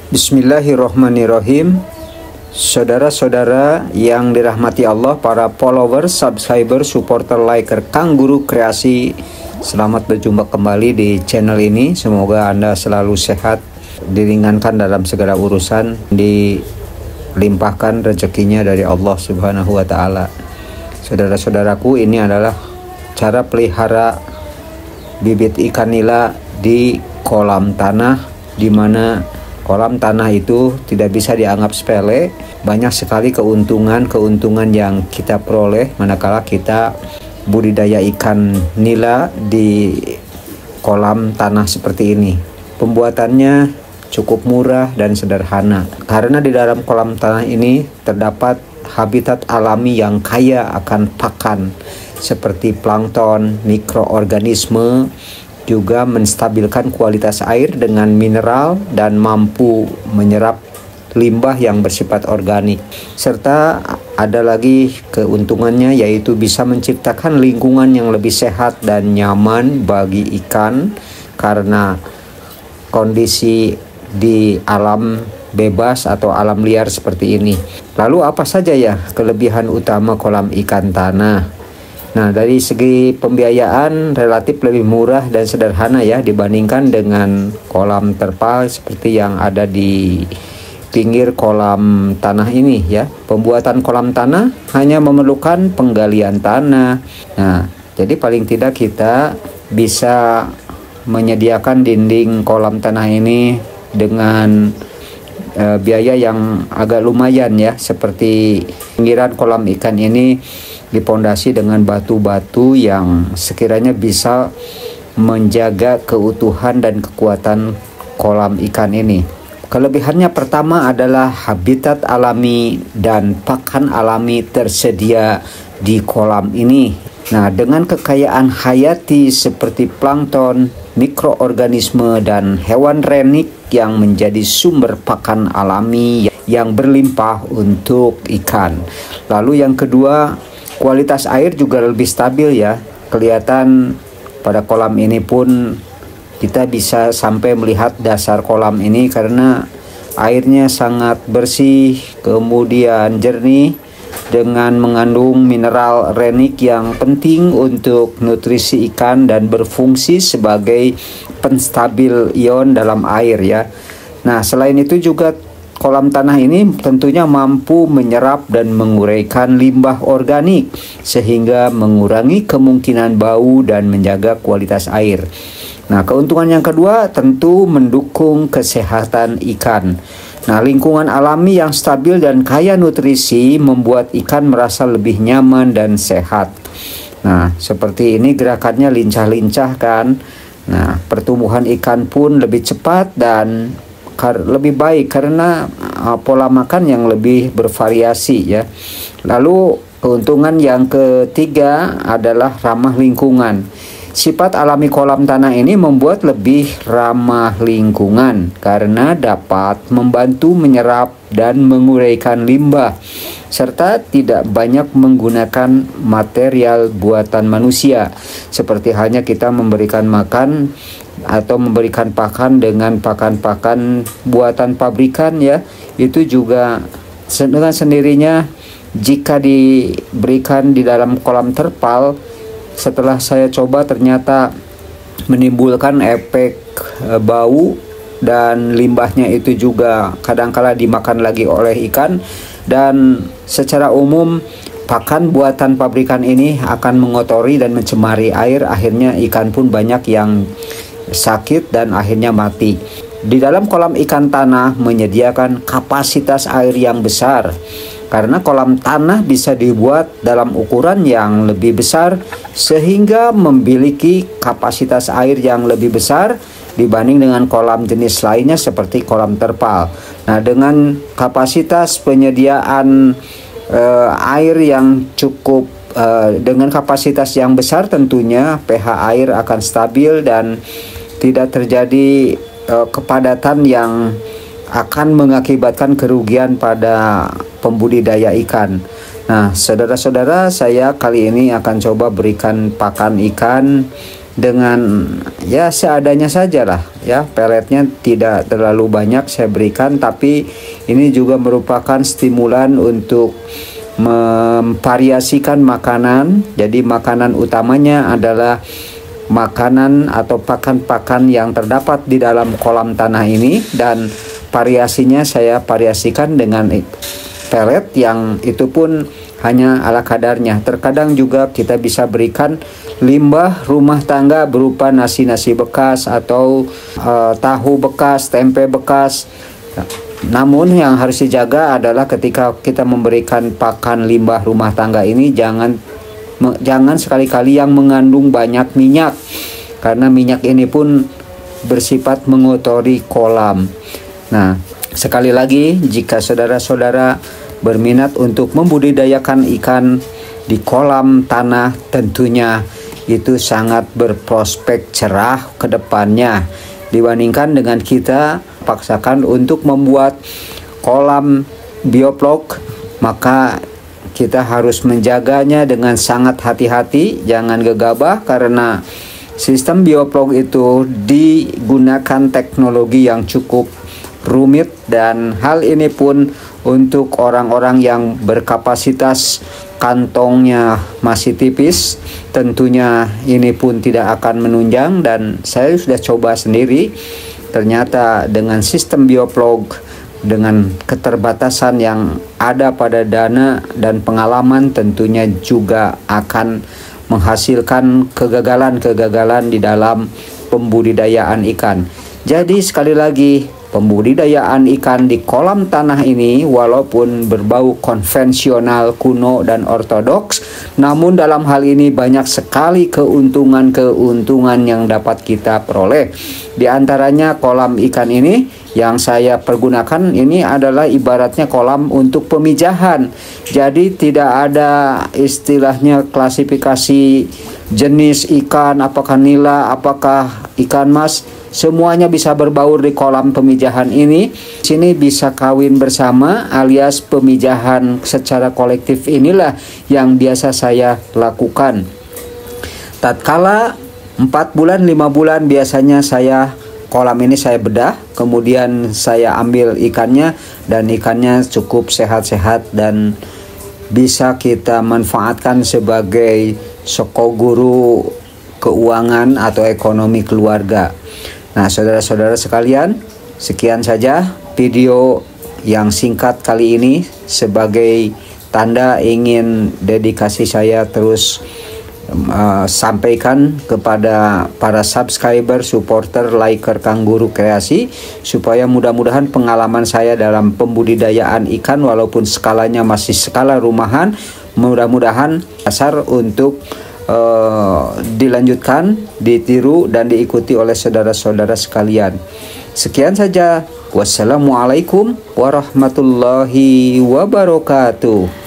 Bismillahirrohmanirrohim. Saudara-saudara yang dirahmati Allah, para follower, subscriber, supporter, liker Kang Guru Kreasi, selamat berjumpa kembali di channel ini. Semoga Anda selalu sehat, diringankan dalam segala urusan, dilimpahkan rezekinya dari Allah Subhanahu wa Ta'ala. Saudara-saudaraku, ini adalah cara pelihara bibit ikan nila di kolam tanah, di mana kolam tanah itu tidak bisa dianggap sepele. Banyak sekali keuntungan yang kita peroleh manakala kita budidaya ikan nila di kolam tanah seperti ini. Pembuatannya cukup murah dan sederhana, karena di dalam kolam tanah ini terdapat habitat alami yang kaya akan pakan seperti plankton, mikroorganisme, juga menstabilkan kualitas air dengan mineral dan mampu menyerap limbah yang bersifat organik. Serta ada lagi keuntungannya, yaitu bisa menciptakan lingkungan yang lebih sehat dan nyaman bagi ikan karena kondisi di alam bebas atau alam liar seperti ini. Lalu apa saja ya kelebihan utama kolam ikan tanah? Nah, dari segi pembiayaan relatif lebih murah dan sederhana ya dibandingkan dengan kolam terpal seperti yang ada di pinggir kolam tanah ini ya. Pembuatan kolam tanah hanya memerlukan penggalian tanah. Nah, jadi paling tidak kita bisa menyediakan dinding kolam tanah ini dengan biaya yang agak lumayan ya, seperti pinggiran kolam ikan ini dipondasi dengan batu-batu yang sekiranya bisa menjaga keutuhan dan kekuatan kolam ikan ini. Kelebihannya pertama adalah habitat alami dan pakan alami tersedia di kolam ini. Nah, dengan kekayaan hayati seperti plankton, mikroorganisme, dan hewan renik yang menjadi sumber pakan alami yang berlimpah untuk ikan. Lalu yang kedua, kualitas air juga lebih stabil ya. Kelihatan pada kolam ini pun kita bisa sampai melihat dasar kolam ini karena airnya sangat bersih, kemudian jernih, dengan mengandung mineral renik yang penting untuk nutrisi ikan dan berfungsi sebagai penstabil ion dalam air ya. Nah, selain itu juga kolam tanah ini tentunya mampu menyerap dan menguraikan limbah organik sehingga mengurangi kemungkinan bau dan menjaga kualitas air. Nah, keuntungan yang kedua tentu mendukung kesehatan ikan. Nah, lingkungan alami yang stabil dan kaya nutrisi membuat ikan merasa lebih nyaman dan sehat. Nah, seperti ini gerakannya lincah-lincah kan. Nah, pertumbuhan ikan pun lebih cepat dan lebih baik karena pola makan yang lebih bervariasi ya. Lalu keuntungan yang ketiga adalah ramah lingkungan. Sifat alami kolam tanah ini membuat lebih ramah lingkungan karena dapat membantu menyerap dan menguraikan limbah serta tidak banyak menggunakan material buatan manusia, seperti halnya kita memberikan makan atau memberikan pakan dengan pakan-pakan buatan pabrikan ya. Itu juga dengan sendirinya jika diberikan di dalam kolam terpal, setelah saya coba ternyata menimbulkan efek bau, dan limbahnya itu juga kadangkala dimakan lagi oleh ikan. Dan secara umum pakan buatan pabrikan ini akan mengotori dan mencemari air, akhirnya ikan pun banyak yang sakit dan akhirnya mati. Di dalam kolam ikan tanah menyediakan kapasitas air yang besar karena kolam tanah bisa dibuat dalam ukuran yang lebih besar sehingga memiliki kapasitas air yang lebih besar dibanding dengan kolam jenis lainnya seperti kolam terpal. Nah, dengan kapasitas penyediaan air yang cukup, dengan kapasitas yang besar tentunya pH air akan stabil dan tidak terjadi kepadatan yang akan mengakibatkan kerugian pada pembudidaya ikan. Nah, saudara-saudara, saya kali ini akan coba berikan pakan ikan dengan ya seadanya sajalah ya, peletnya tidak terlalu banyak saya berikan, tapi ini juga merupakan stimulan untuk memvariasikan makanan. Jadi makanan utamanya adalah makanan atau pakan-pakan yang terdapat di dalam kolam tanah ini, dan variasinya saya variasikan dengan pelet yang itu pun hanya ala kadarnya. Terkadang juga kita bisa berikan limbah rumah tangga berupa nasi-nasi bekas atau tahu bekas, tempe bekas. Namun yang harus dijaga adalah ketika kita memberikan pakan limbah rumah tangga ini jangan sekali-kali yang mengandung banyak minyak, karena minyak ini pun bersifat mengotori kolam. Nah, sekali lagi, jika saudara-saudara berminat untuk membudidayakan ikan di kolam tanah, tentunya itu sangat berprospek cerah ke depannya dibandingkan dengan kita paksakan untuk membuat kolam bioplog. Maka kita harus menjaganya dengan sangat hati-hati, jangan gegabah, karena sistem bioplog itu digunakan teknologi yang cukup rumit, dan hal ini pun untuk orang-orang yang berkapasitas kantongnya masih tipis, tentunya ini pun tidak akan menunjang. Dan saya sudah coba sendiri, ternyata dengan sistem bioplog, dengan keterbatasan yang ada pada dana dan pengalaman, tentunya juga akan menghasilkan kegagalan-kegagalan di dalam pembudidayaan ikan. Jadi sekali lagi, pembudidayaan ikan di kolam tanah ini walaupun berbau konvensional, kuno, dan ortodoks, namun dalam hal ini banyak sekali keuntungan-keuntungan yang dapat kita peroleh. Di antaranya kolam ikan ini yang saya pergunakan ini adalah ibaratnya kolam untuk pemijahan. Jadi tidak ada istilahnya klasifikasi jenis ikan, apakah nila, apakah ikan mas. Semuanya bisa berbaur di kolam pemijahan ini. Sini bisa kawin bersama alias pemijahan secara kolektif inilah yang biasa saya lakukan. Tatkala 4 bulan 5 bulan biasanya kolam ini saya bedah, kemudian saya ambil ikannya, dan ikannya cukup sehat-sehat dan bisa kita manfaatkan sebagai sokoguru keuangan atau ekonomi keluarga. Nah, saudara-saudara sekalian, sekian saja video yang singkat kali ini sebagai tanda ingin dedikasi saya terus sampaikan kepada para subscriber, supporter, liker Kang Guru Kreasi, supaya mudah-mudahan pengalaman saya dalam pembudidayaan ikan walaupun skalanya masih skala rumahan, mudah-mudahan dasar untuk dilanjutkan, ditiru, dan diikuti oleh saudara-saudara sekalian. Sekian saja. Wassalamualaikum warahmatullahi wabarakatuh.